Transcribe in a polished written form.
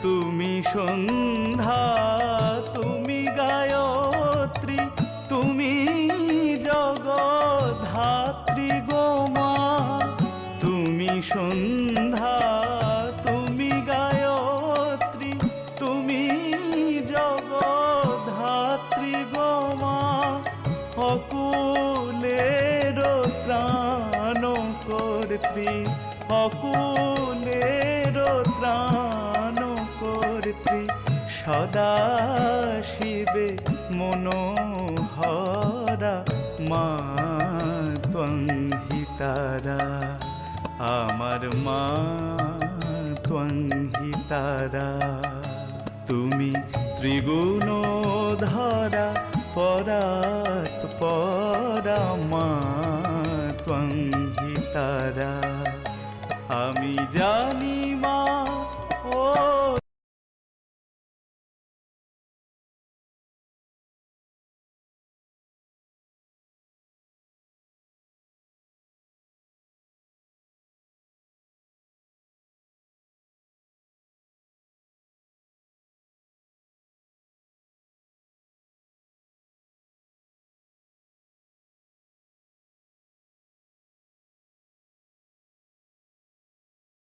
তুমি সন্ধ্যা, তুমি গায়ত্রী, তুমি জগদ্ধাত্রী গো মা। তুমি সন্ধ্যা, তুমি গায়ত্রী, তুমি জগদ্ধাত্রী গো মা। অকুলের ত্রাণ কর্ত্রী, অকুলের ত্রাণ কর্ত্রী, সদা শিবে মনোহরা মা ত্বং হি তারা। আমার মা ত্বং হি তারা। তুমি ত্রিগুণধরা পরাৎ পরা মা ত্বং হি তারা। আমি জানি